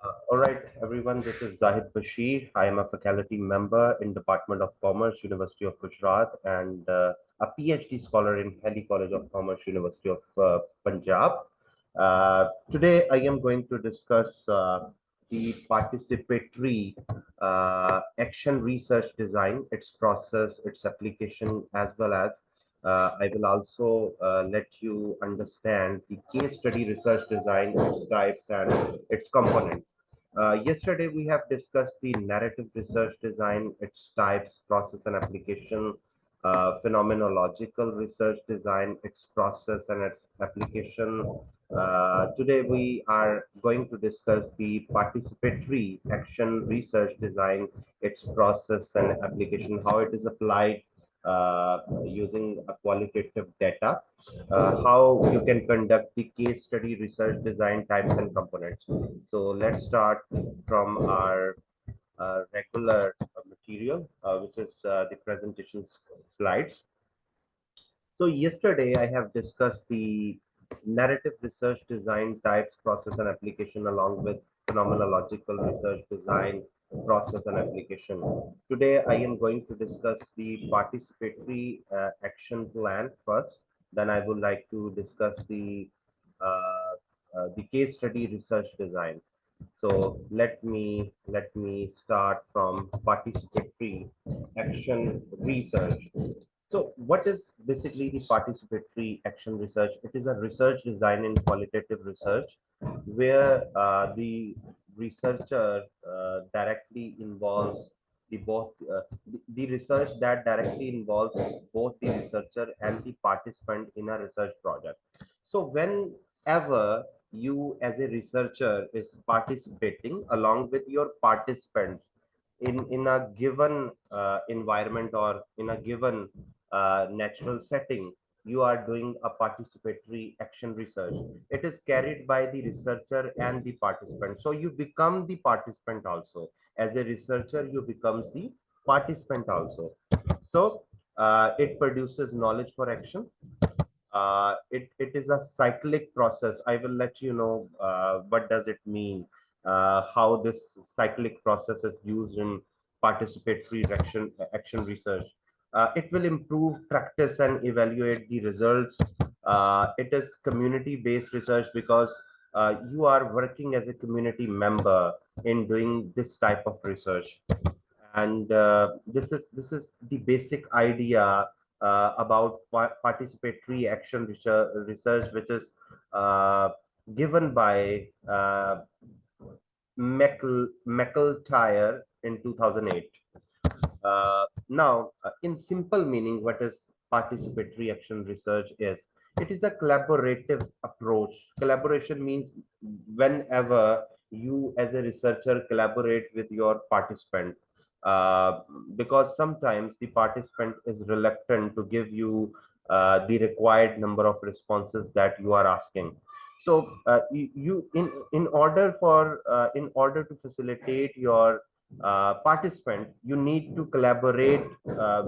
All right, everyone, this is Zahid Bashir. I am a faculty member in Department of Commerce, University of Gujarat, and a PhD scholar in Delhi College of Commerce, University of Punjab. Today, I am going to discuss the participatory action research design, its process, its application, as well as I will also let you understand the case study research design, its types, and its components. Yesterday, we have discussed the narrative research design, its types, process, and application, phenomenological research design, its process and its application. Today, we are going to discuss the participatory action research design, its process and application, how it is applied using a qualitative data, how you can conduct the case study research design types and components. So let's start from our regular material, which is the presentation slides. So yesterday I have discussed the narrative research design types, process and application along with phenomenological research design, process and application. Today I am going to discuss the participatory action plan first. Then I would like to discuss the case study research design. So let me start from participatory action research. So what is basically the participatory action research? It is a research design in qualitative research where the researcher directly involves the research that directly involves both the researcher and the participant in a research project. So whenever you as a researcher is participating along with your participants in a given environment or in a given natural setting, you are doing a participatory action research. It is carried by the researcher and the participant, so you become the participant also. As a researcher, you becomes the participant also. So it produces knowledge for action. It is a cyclic process. I will let you know what does it mean, how this cyclic process is used in participatory action research. It will improve practice and evaluate the results. It is community-based research because you are working as a community member in doing this type of research. And this is the basic idea about participatory action research, which is uh, given by McIntyre in 2008. Now, in simple meaning, what is participatory action research is? It is a collaborative approach. Collaboration means whenever you as a researcher collaborate with your participant, uh, because sometimes the participant is reluctant to give you the required number of responses that you are asking. So in order to facilitate your participant, you need to collaborate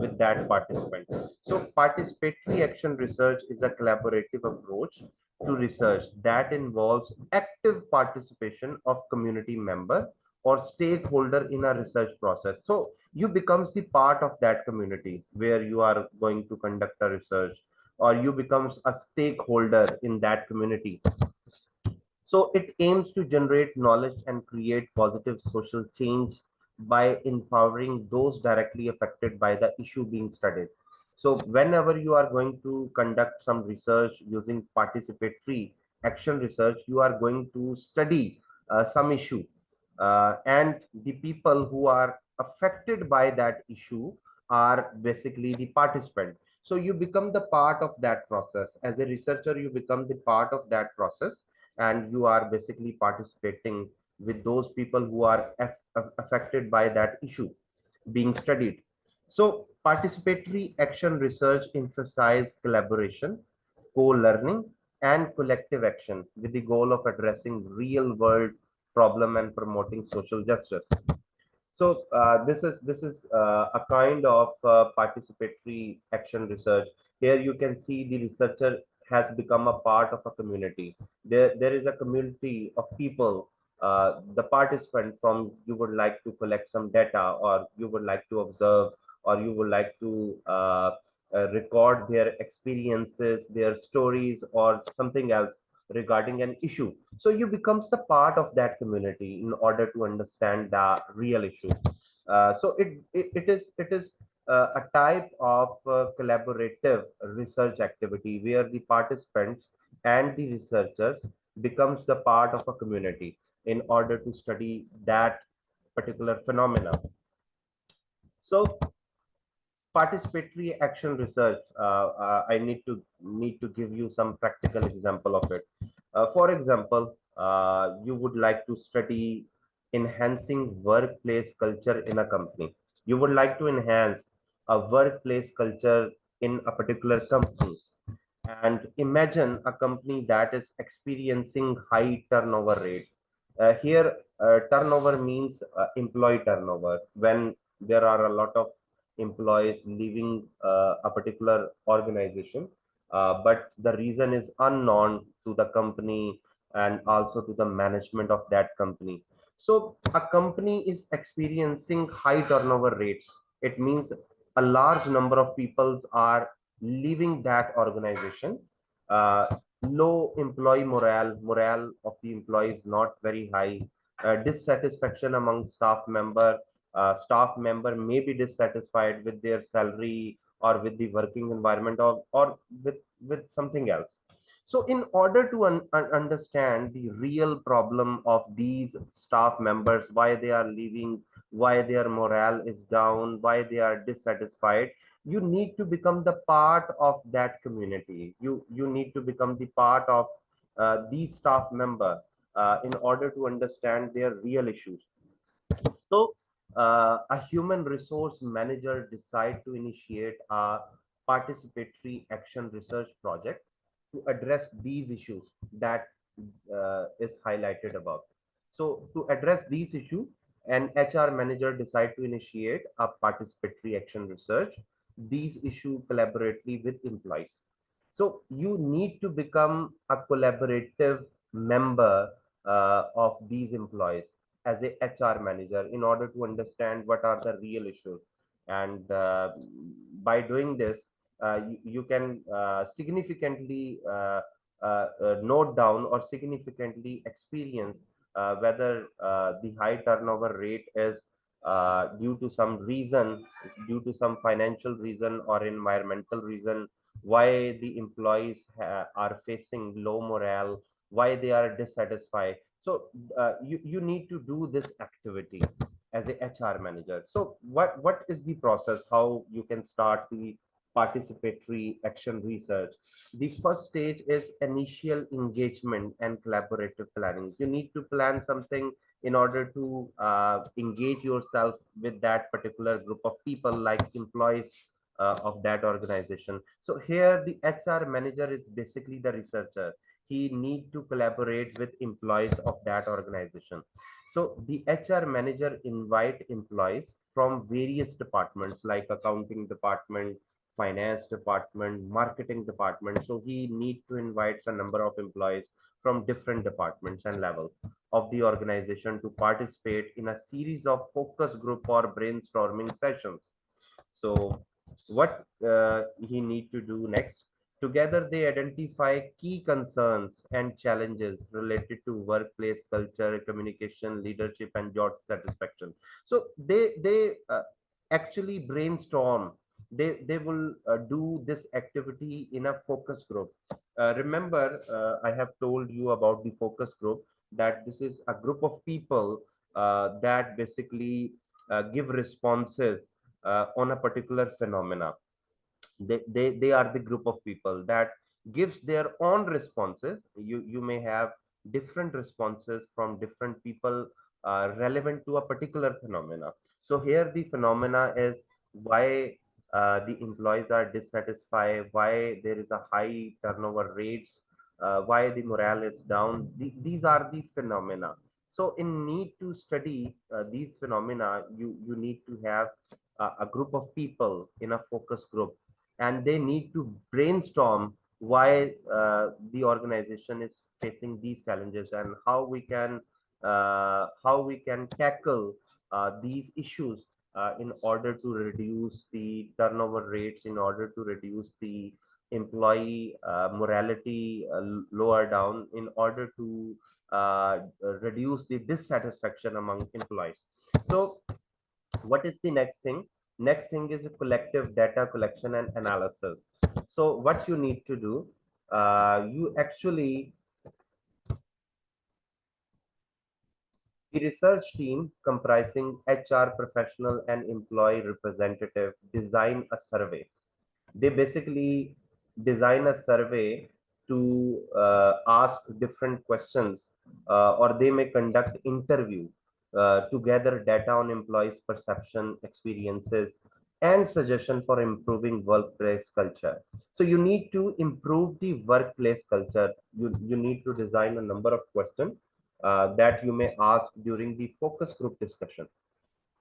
with that participant. So participatory action research is a collaborative approach to research that involves active participation of community member or stakeholder in a research process. So you becomes the part of that community where you are going to conduct a research, or you becomes a stakeholder in that community. So it aims to generate knowledge and create positive social change by empowering those directly affected by the issue being studied. So whenever you are going to conduct some research using participatory action research, you are going to study some issue, and the people who are affected by that issue are basically the participant. So you become the part of that process. As a researcher, you become the part of that process, and you are basically participating with those people who are affected by that issue being studied. So participatory action research emphasizes collaboration, co-learning, and collective action with the goal of addressing real world problem and promoting social justice. So this is a kind of participatory action research. Here you can see the researcher has become a part of a community. There is a community of people the participant from you would like to collect some data, or you would like to observe, or you would like to record their experiences, their stories, or something else regarding an issue. So you becomes the part of that community in order to understand the real issue. So it is a type of collaborative research activity where the participants and the researchers becomes the part of a community in order to study that particular phenomena. So participatory action research, I need to give you some practical example of it. For example, you would like to study enhancing workplace culture in a company. You would like to enhance a workplace culture in a particular company, and imagine a company that is experiencing high turnover rate. Here, turnover means employee turnover. When there are a lot of employees leaving a particular organization, but the reason is unknown to the company and also to the management of that company. So a company is experiencing high turnover rates. It means a large number of people are leaving that organization. uh, Low employee morale of the employees not very high. Dissatisfaction among staff member may be dissatisfied with their salary, or with the working environment, or with something else. So in order to understand the real problem of these staff members, why they are leaving, why their morale is down, why they are dissatisfied, you need to become the part of that community. You need to become the part of these staff member in order to understand their real issues. So a human resource manager decide to initiate a participatory action research project to address these issues that is highlighted above. So to address these issues, an HR manager decide to initiate a participatory action research. These issue collaboratively with employees. So you need to become a collaborative member of these employees as a HR manager in order to understand what are the real issues. And by doing this, you can significantly note down or significantly experience whether the high turnover rate is due to some reason, due to some financial reason or environmental reason, why the employees are facing low morale, why they are dissatisfied. So you need to do this activity as a HR manager. So what is the process, how you can start the participatory action research? The first stage is initial engagement and collaborative planning. You need to plan something in order to engage yourself with that particular group of people, like employees of that organization. So here the HR manager is basically the researcher. He need to collaborate with employees of that organization. So the HR manager invite employees from various departments like accounting department, finance department, marketing department. So he need to invite a number of employees from different departments and levels of the organization to participate in a series of focus group or brainstorming sessions. So what he need to do next? Together, they identify key concerns and challenges related to workplace culture, communication, leadership, and job satisfaction. So they actually brainstorm. They will do this activity in a focus group. Remember, I have told you about the focus group, that this is a group of people that basically give responses on a particular phenomena. They are the group of people that gives their own responses. You may have different responses from different people relevant to a particular phenomena. So here the phenomena is why the employees are dissatisfied, why there is a high turnover rates, why the morale is down. These are the phenomena. So in need to study these phenomena, you need to have a group of people in a focus group, and they need to brainstorm why the organization is facing these challenges and how we can how we can tackle these issues in order to reduce the turnover rates, in order to reduce the employee morality lower down, in order to reduce the dissatisfaction among employees. So what is the next thing? Next thing is a collective data collection and analysis. So what you need to do, you actually, the research team comprising HR professional and employee representative design a survey. They basically design a survey to ask different questions, or they may conduct interview to gather data on employees perception, experiences, and suggestion for improving workplace culture. So you need to improve the workplace culture. You need to design a number of questions that you may ask during the focus group discussion.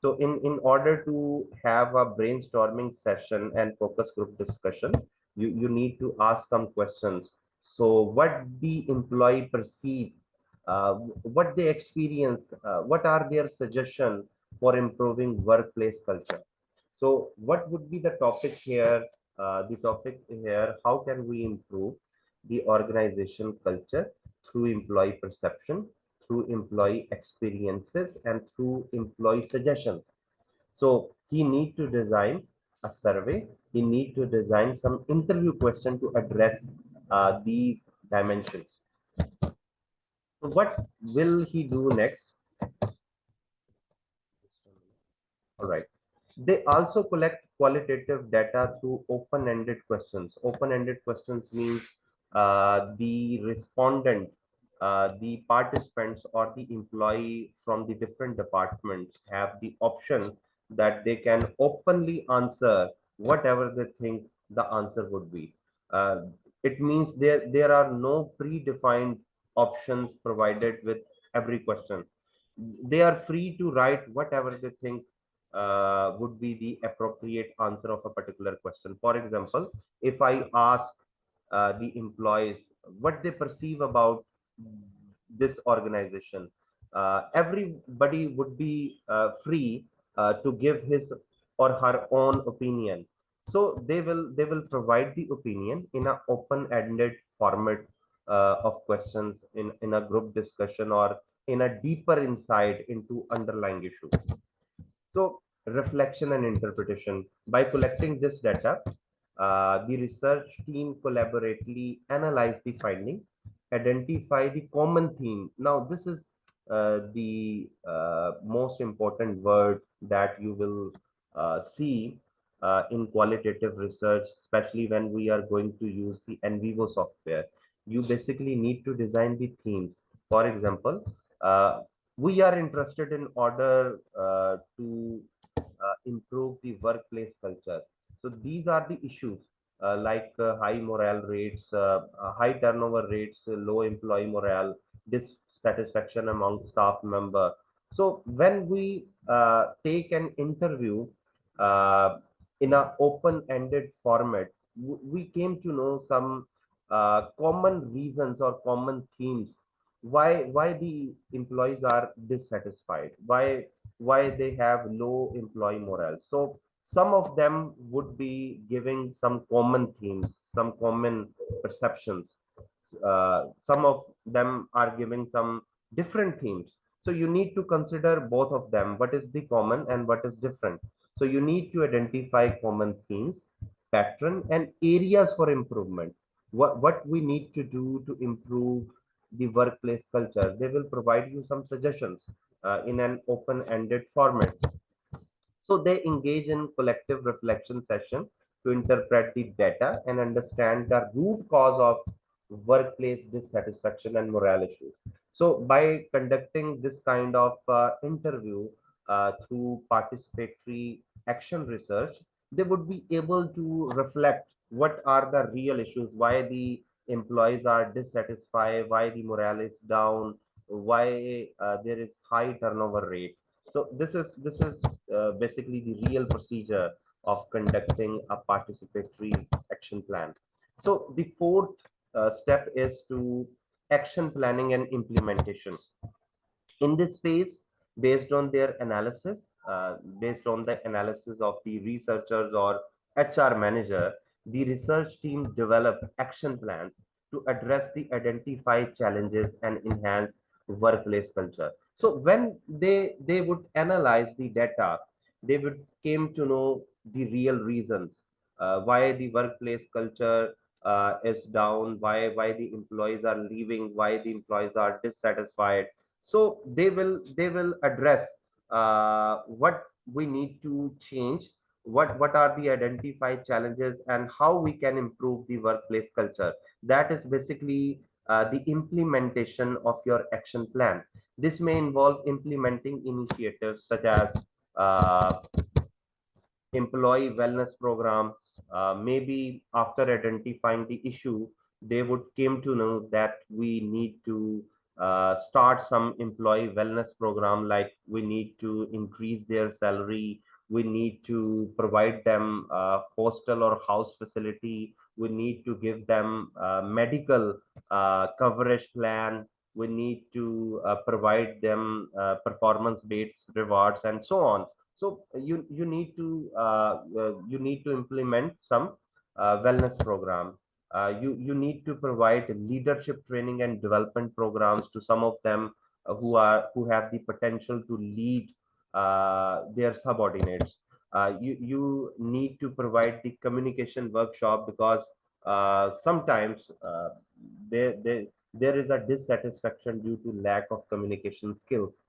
So in order to have a brainstorming session and focus group discussion, you need to ask some questions. So what the employee perceive, what they experience, what are their suggestion for improving workplace culture. So what would be the topic here? The topic here, how can we improve the organization culture through employee perception, through employee experiences, and through employee suggestions. So he need to design a survey. He need to design some interview question to address these dimensions. So what will he do next? All right. They also collect qualitative data through open-ended questions. Open-ended questions means the respondent, the participants, or the employee from the different departments have the option that they can openly answer whatever they think the answer would be. Uh, it means there are no predefined options provided with every question. They are free to write whatever they think would be the appropriate answer of a particular question. For example, if I ask the employees what they perceive about this organization, everybody would be free to give his or her own opinion. So they will provide the opinion in an open-ended format of questions in a group discussion or in a deeper insight into underlying issue. So reflection and interpretation. By collecting this data, the research team collaboratively analyze the finding, identify the common theme. Now, this is the most important word that you will see in qualitative research, especially when we are going to use the NVIVO software. You basically need to design the themes. For example, we are interested in order to improve the workplace culture. So these are the issues like high morale rates, high turnover rates, low employee morale, dissatisfaction among staff member. So when we take an interview in an open-ended format, we came to know some common reasons or common themes why the employees are dissatisfied, why they have low employee morale. So some of them would be giving some common themes, some common perceptions. Some of them are giving some different themes. So you need to consider both of them. What is the common and what is different? So you need to identify common themes, pattern, and areas for improvement. What we need to do to improve the workplace culture. They will provide you some suggestions in an open-ended format. So they engage in collective reflection session to interpret the data and understand the root cause of workplace dissatisfaction and morale issues. So by conducting this kind of interview through participatory action research, they would be able to reflect what are the real issues, why the employees are dissatisfied, why the morale is down, why there is high turnover rate. So this is basically the real procedure of conducting a participatory action plan. So the fourth step is to action planning and implementation. In this phase, based on their analysis, based on the analysis of the researchers or HR manager, the research team develop action plans to address the identified challenges and enhance workplace culture. So when they would analyze the data, they would came to know the real reasons why the workplace culture is down, why the employees are leaving, why the employees are dissatisfied. So they will address what we need to change, what are the identified challenges, and how we can improve the workplace culture. That is basically the implementation of your action plan. This may involve implementing initiatives such as uh, employee wellness program. Maybe after identifying the issue, they would came to know that we need to start some employee wellness program, like we need to increase their salary, we need to provide them hostel or house facility, we need to give them medical coverage plan, we need to provide them performance based rewards, and so on. So you need to implement some wellness program. You need to provide leadership training and development programs to some of them who have the potential to lead their subordinates. You need to provide the communication workshop, because sometimes there is a dissatisfaction due to lack of communication skills.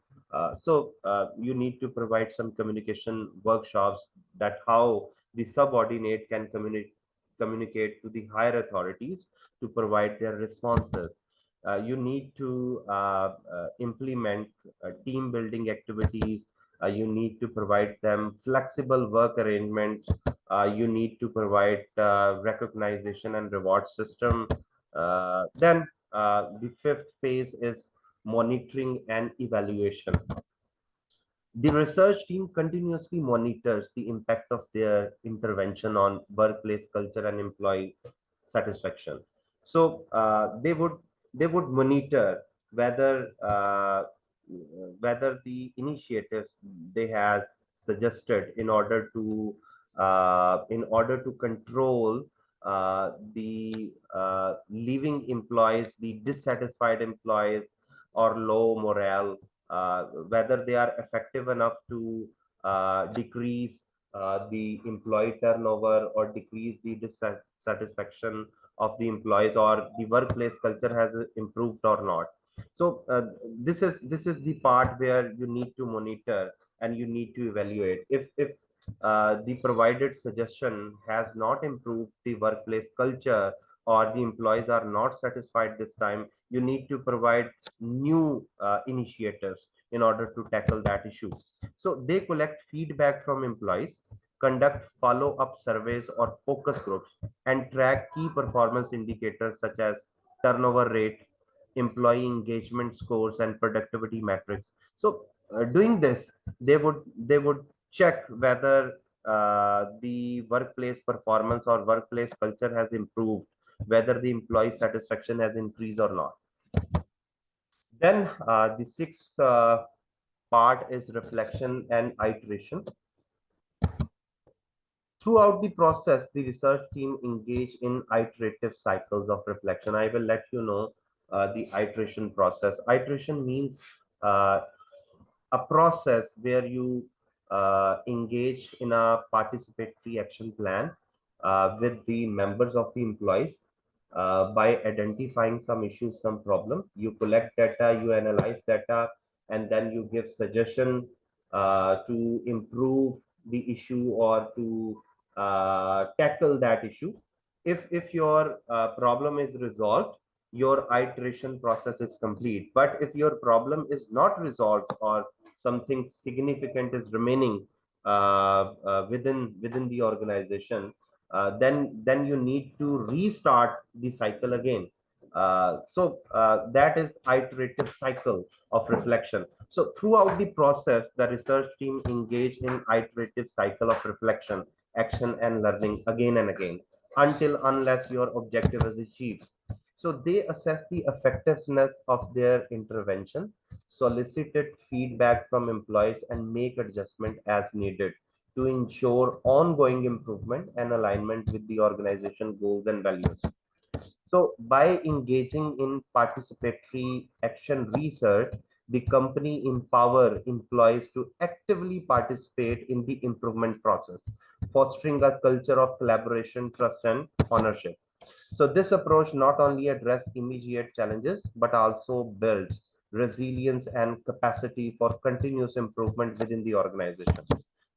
So you need to provide some communication workshops, that how the subordinate can communicate to the higher authorities to provide their responses. You need to implement team building activities. You need to provide them flexible work arrangements. You need to provide recognition and reward system. Then the fifth phase is monitoring and evaluation. The research team continuously monitors the impact of their intervention on workplace culture and employee satisfaction. So they would monitor whether whether the initiatives they has suggested in order to control the leaving employees, the dissatisfied employees, or low morale, whether they are effective enough to decrease the employee turnover or decrease the dissatisfaction of the employees, or the workplace culture has improved or not. So this is the part where you need to monitor and you need to evaluate. If the provided suggestion has not improved the workplace culture, or the employees are not satisfied this time, you need to provide new initiatives in order to tackle that issue. So they collect feedback from employees, conduct follow-up surveys or focus groups, and track key performance indicators such as turnover rate, employee engagement scores, and productivity metrics. So doing this, they would check whether the workplace performance or workplace culture has improved, whether the employee satisfaction has increased or not. Then the sixth part is reflection and iteration. Throughout the process, the research team engage in iterative cycles of reflection. I will let you know the iteration process. Iteration means uh, a process where you engage in a participatory action plan with the members of the employees by identifying some issues, some problem. You collect data, you analyze data, and then you give suggestion to improve the issue or to tackle that issue. If your problem is resolved, your iteration process is complete. But if your problem is not resolved, or something significant is remaining within the organization, then you need to restart the cycle again. That is iterative cycle of reflection. So throughout the process, the research team engage in iterative cycle of reflection, action, and learning again and again, until unless your objective is achieved. So they assess the effectiveness of their intervention. solicited feedback from employees, and make adjustment as needed to ensure ongoing improvement and alignment with the organization goals and values. So, by engaging in participatory action research, the company empower employees to actively participate in the improvement process, fostering a culture of collaboration, trust, and ownership. So, this approach not only addresses immediate challenges but also builds resilience and capacity for continuous improvement within the organization.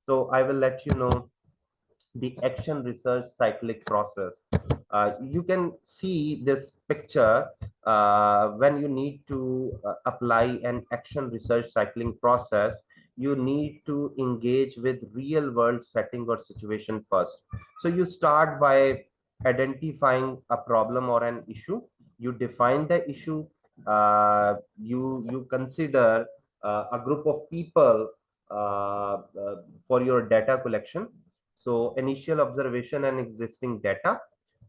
So, I will let you know the action research cyclic process. You can see this picture when you need to apply an action research cycling process. You need to engage with real world setting or situation first. So you start by identifying a problem or an issue. You define the issue. You consider a group of people for your data collection, so initial observation and existing data.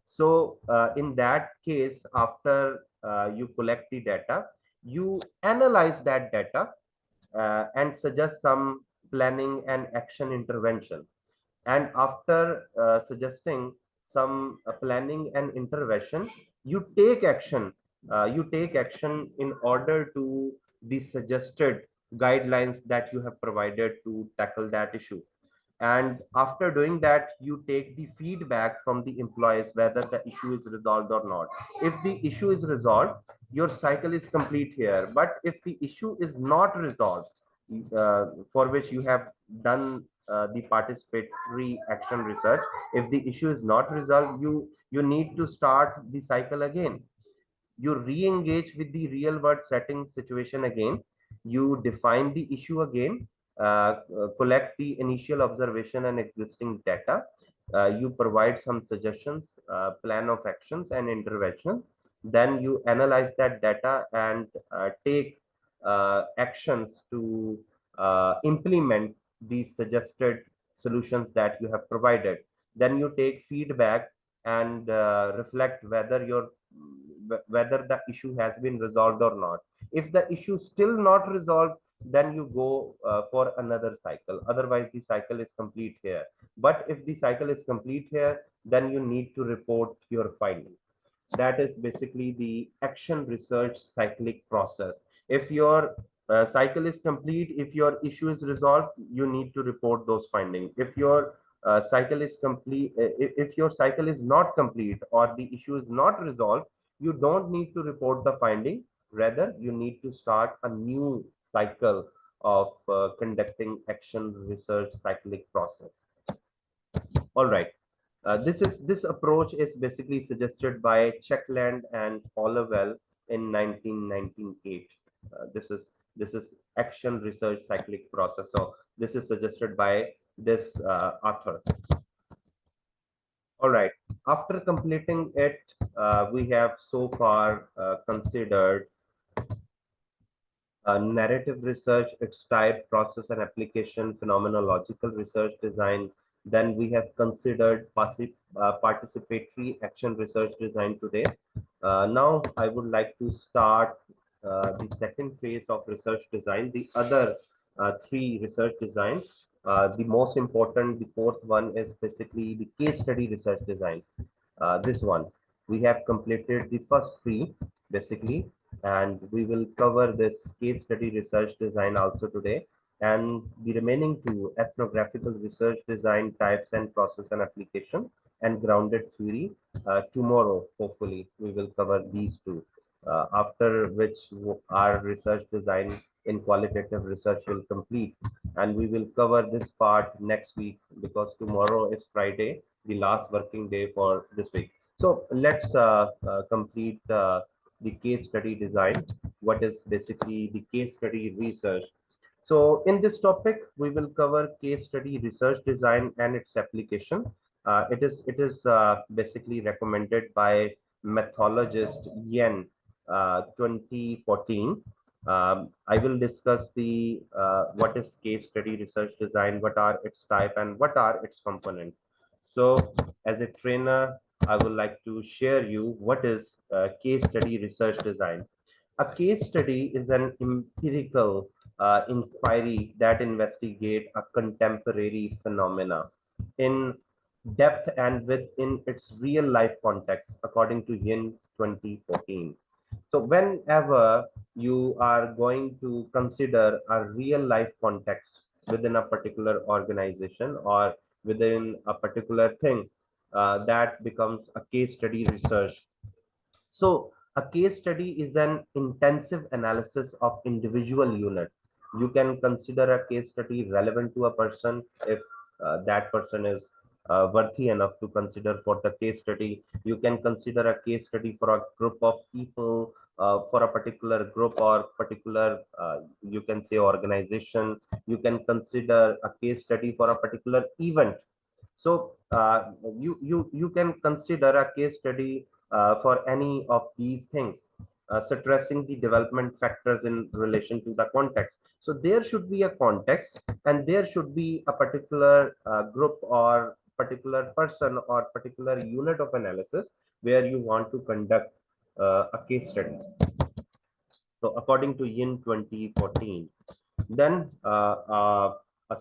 So in that case, after you collect the data, you analyze that data and suggest some planning and action intervention. And after suggesting some planning and intervention, you take action in order to the suggested guidelines that you have provided to tackle that issue. And after doing that, you take the feedback from the employees whether the issue is resolved or not. If the issue is resolved, your cycle is complete here. But if the issue is not resolved, for which you have done the participatory action research, if the issue is not resolved, you need to start the cycle again. You re-engage with the real world setting situation again. You define the issue again, collect the initial observation and existing data. You provide some suggestions, plan of actions and intervention. Then you analyze that data and take actions to implement these suggested solutions that you have provided. Then you take feedback and reflect whether the issue has been resolved or not. If the issue is still not resolved, then you go for another cycle. Otherwise, the cycle is complete here. But if the cycle is complete here, then you need to report your findings. That is basically the action research cyclic process. If your cycle is complete, if your issue is resolved, you need to report those findings. If your cycle is complete, if your cycle is not complete or the issue is not resolved, you don't need to report the finding. Rather, you need to start a new cycle of conducting action research cyclic process. All right. This approach is basically suggested by Checkland and Hollowell in 1998. This is action research cyclic process. So this is suggested by this author. All right. After completing it, we have so far considered narrative research, its type, process and application, phenomenological research design. Then we have considered participatory action research design today. Now I would like to start the second phase of research design, the other three research designs. The most important, the fourth one, is basically the case study research design. This one, we have completed the first three basically, and we will cover this case study research design also today. And the remaining two, ethnographical research design, types and process and application, and grounded theory, tomorrow hopefully we will cover these two. After which our research design in qualitative research will complete, and we will cover this part next week because tomorrow is Friday, the last working day for this week. So let's complete the case study design. What is basically the case study research? So in this topic, we will cover case study research design and its application. It is basically recommended by methodologist Yen 2014. I will discuss the what is case study research design, what are its type, and what are its components. So as a trainer, I would like to share you what is case study research design. A case study is an empirical inquiry that investigate a contemporary phenomena in depth and within its real life context, according to Yin 2014. So whenever you are going to consider a real life context within a particular organization or within a particular thing, that becomes a case study research. So a case study is an intensive analysis of individual unit. You can consider a case study relevant to a person if that person is worthy enough to consider for the case study. You can consider a case study for a group of people, for a particular group or particular, you can say, organization. You can consider a case study for a particular event. So you can consider a case study for any of these things, stressing the development factors in relation to the context. So there should be a context, and there should be a particular group or particular person or particular unit of analysis where you want to conduct a case study. So according to Yin 2014, then a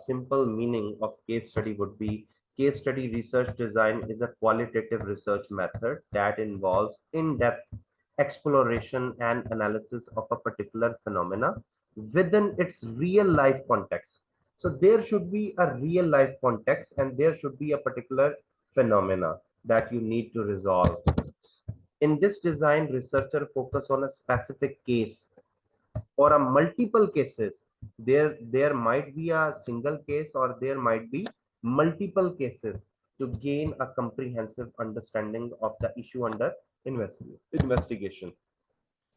simple meaning of case study would be: case study research design is a qualitative research method that involves in-depth exploration and analysis of a particular phenomena within its real life context. So there should be a real life context and there should be a particular phenomena that you need to resolve. In this design, researcher focus on a specific case or a multiple cases. There might be a single case or there might be multiple cases to gain a comprehensive understanding of the issue under investigation.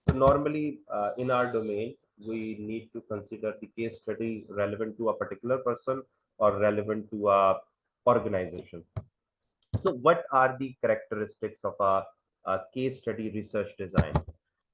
So normally in our domain, we need to consider the case study relevant to a particular person or relevant to a organization. So what are the characteristics of a case study research design?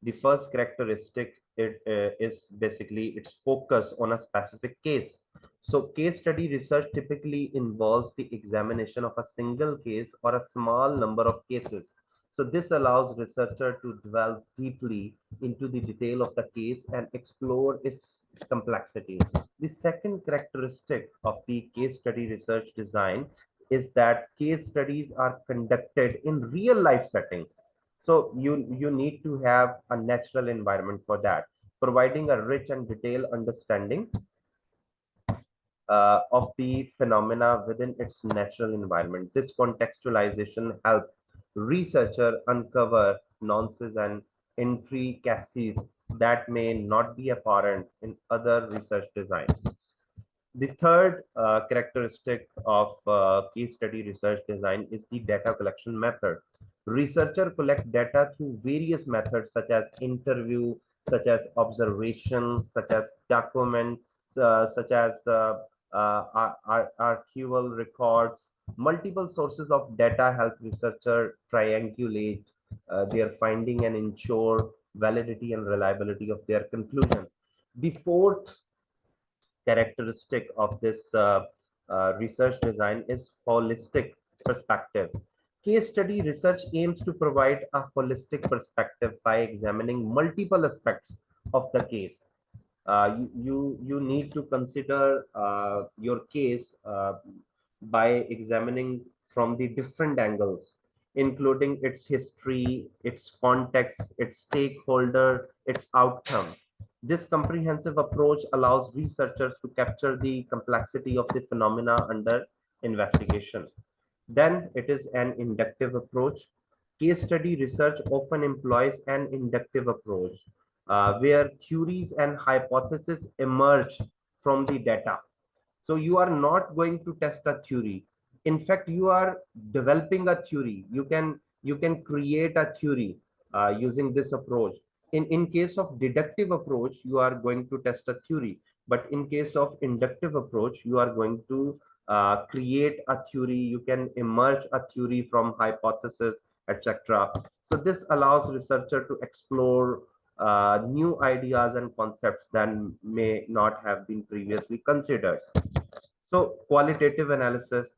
The first characteristic is basically its focus on a specific case. So case study research typically involves the examination of a single case or a small number of cases. So this allows researcher to delve deeply into the detail of the case and explore its complexity. The second characteristic of the case study research design is that case studies are conducted in real life setting. So you need to have a natural environment for that, providing a rich and detailed understanding of the phenomena within its natural environment. This contextualization helps researcher uncover nuances and intricacies that may not be apparent in other research design. The third characteristic of case study research design is the data collection method. Researcher collect data through various methods such as interview, such as observation, such as document, such as archival records. Multiple sources of data help researcher triangulate their finding and ensure validity and reliability of their conclusion. The fourth characteristic of this research design is holistic perspective. Case study research aims to provide a holistic perspective by examining multiple aspects of the case. You need to consider your case by examining from the different angles, including its history, its context, its stakeholder, its outcome. This comprehensive approach allows researchers to capture the complexity of the phenomena under investigation. Then it is an inductive approach. Case study research often employs an inductive approach where theories and hypotheses emerge from the data. So you are not going to test a theory. In fact, you are developing a theory. You can create a theory using this approach. In case of deductive approach, you are going to test a theory. But in case of inductive approach, you are going to create a theory. You can emerge a theory from hypothesis, etc. So this allows researcher to explore new ideas and concepts that may not have been previously considered. So qualitative analysis,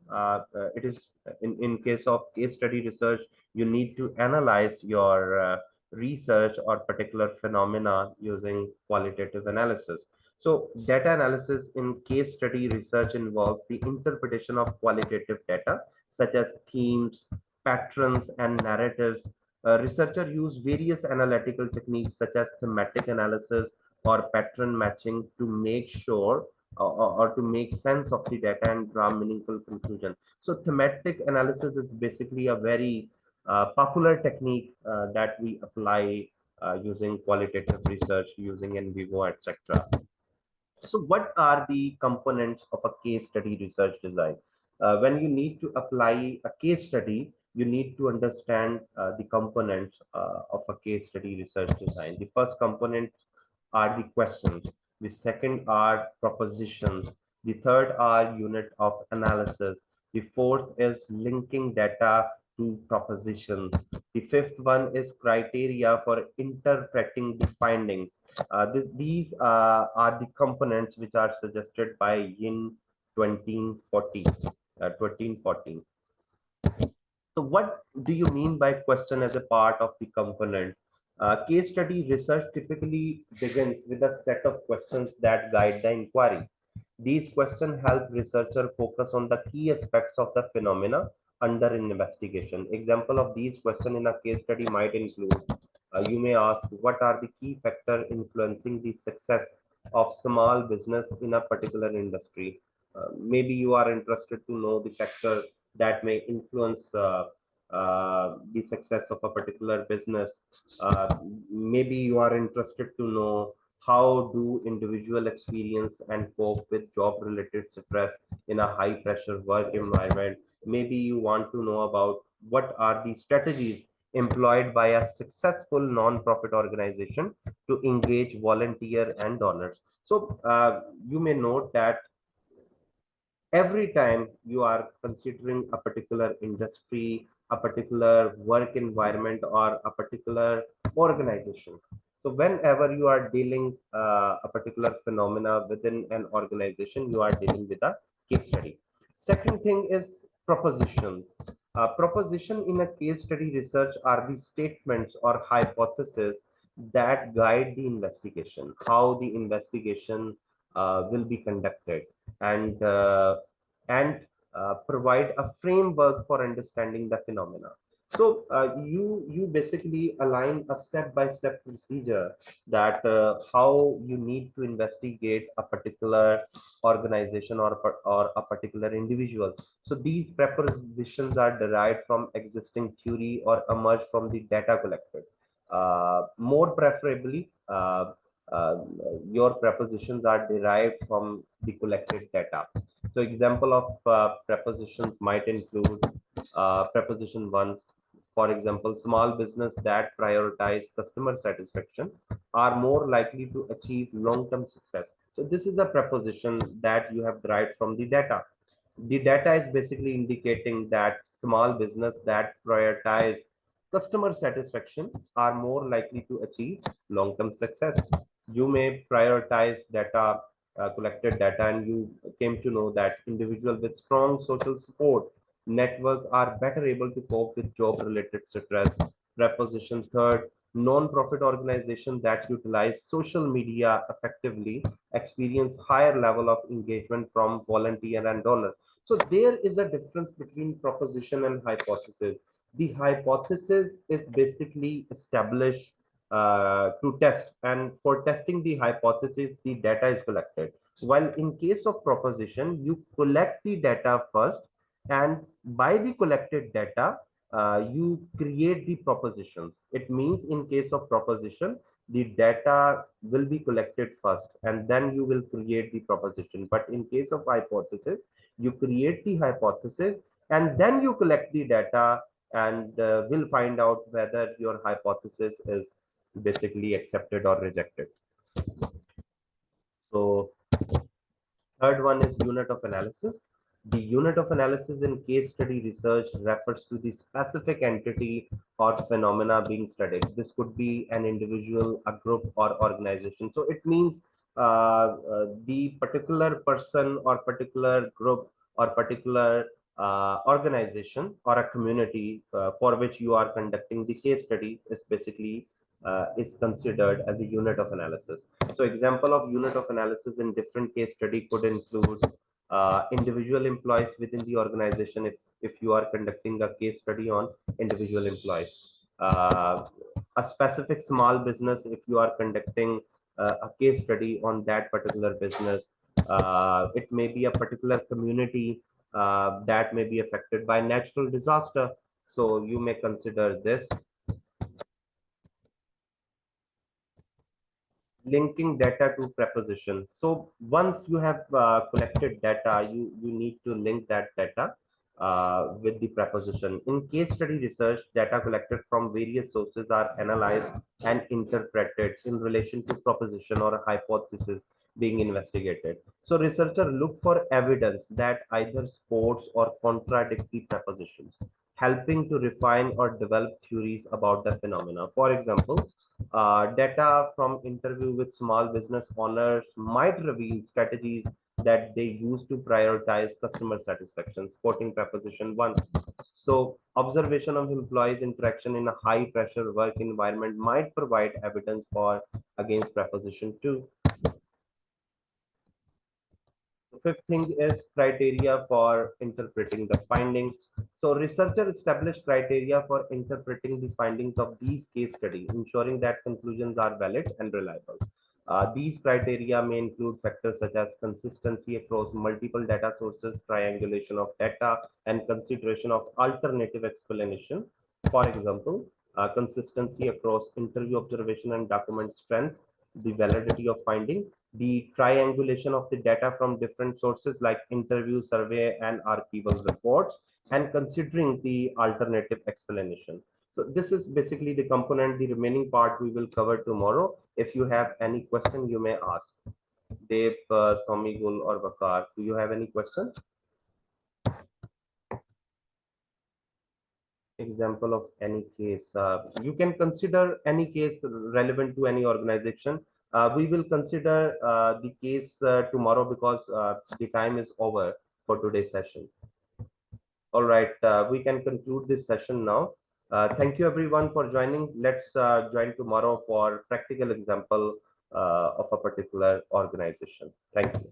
it is in case of case study research, you need to analyze your research or particular phenomena using qualitative analysis. So data analysis in case study research involves the interpretation of qualitative data such as themes, patterns, and narratives. Researchers use various analytical techniques such as thematic analysis or pattern matching to make sure or to make sense of the data and draw meaningful conclusion. So thematic analysis is basically a very popular technique that we apply using qualitative research, using NVIVO, etc. So what are the components of a case study research design? When you need to apply a case study, you need to understand the components of a case study research design. The first component are the questions. The second are propositions. The third are unit of analysis. The fourth is linking data to propositions. The fifth one is criteria for interpreting the findings. These are the components which are suggested by Yin 2014. So what do you mean by question as a part of the component? Case study research typically begins with a set of questions that guide the inquiry. These questions help researchers focus on the key aspects of the phenomena under investigation. Example of these questions in a case study might include, you may ask, what are the key factors influencing the success of small business in a particular industry? Maybe you are interested to know the factor that may influence the success of a particular business. Maybe you are interested to know how do individual experience and cope with job related stress in a high pressure work environment. Maybe you want to know about what are the strategies employed by a successful non-profit organization to engage volunteer and donors. So you may note that every time you are considering a particular industry, a particular work environment, or a particular organization. So whenever you are dealing a particular phenomena within an organization, you are dealing with a case study. Second thing is propositions. Proposition in a case study research are the statements or hypotheses that guide the investigation, how the investigation will be conducted, and provide a framework for understanding the phenomena. So you basically align a step-by-step procedure that how you need to investigate a particular organization or a particular individual. So these prepositions are derived from existing theory or emerge from the data collected. More preferably, your prepositions are derived from the collected data. So example of prepositions might include preposition one. For example, small business that prioritize customer satisfaction are more likely to achieve long-term success. So this is a preposition that you have derived from the data. The data is basically indicating that small business that prioritize customer satisfaction are more likely to achieve long-term success. You may prioritize data, collected data, and you came to know that individuals with strong social support network are better able to cope with job-related stress. Preposition third, non-profit organizations that utilize social media effectively experience higher level of engagement from volunteer and donors. So there is a difference between proposition and hypothesis. The hypothesis is basically established to test, and for testing the hypothesis, the data is collected. While in case of proposition, you collect the data first, and by the collected data, you create the propositions. It means in case of proposition, the data will be collected first and then you will create the proposition. But in case of hypothesis, you create the hypothesis and then you collect the data, and will find out whether your hypothesis is basically accepted or rejected. So third one is unit of analysis. The unit of analysis in case study research refers to the specific entity or phenomena being studied. This could be an individual, a group, or organization. So it means the particular person or particular group or particular organization or a community for which you are conducting the case study is basically is considered as a unit of analysis. So example of unit of analysis in different case study could include individual employees within the organization, if you are conducting a case study on individual employees. Uh, a specific small business, if you are conducting a case study on that particular business. It may be a particular community that may be affected by natural disaster. So you may consider this. Linking data to preposition. So once you have collected data, you need to link that data with the preposition. In case study research, data collected from various sources are analyzed and interpreted in relation to proposition or a hypothesis being investigated. So researcher look for evidence that either supports or contradict the prepositions, helping to refine or develop theories about the phenomena. For example, data from interview with small business owners might reveal strategies that they use to prioritize customer satisfaction, supporting preposition one. So observation of employees interaction in a high pressure work environment might provide evidence for against preposition two. The fifth thing is criteria for interpreting the findings. So researchers established criteria for interpreting the findings of these case studies, ensuring that conclusions are valid and reliable. These criteria may include factors such as consistency across multiple data sources, triangulation of data, and consideration of alternative explanation. For example, consistency across interview observation and document strength, the validity of finding, the triangulation of the data from different sources like interview, survey, and archival reports, and considering the alternative explanation. So this is basically the component. The remaining part we will cover tomorrow. If you have any question, you may ask. Dev, Somigul, or Vakar, do you have any question? Example of any case. You can consider any case relevant to any organization. We will consider the case tomorrow because the time is over for today's session. All right, we can conclude this session now. Thank you everyone for joining. Let's join tomorrow for practical example of a particular organization. Thank you.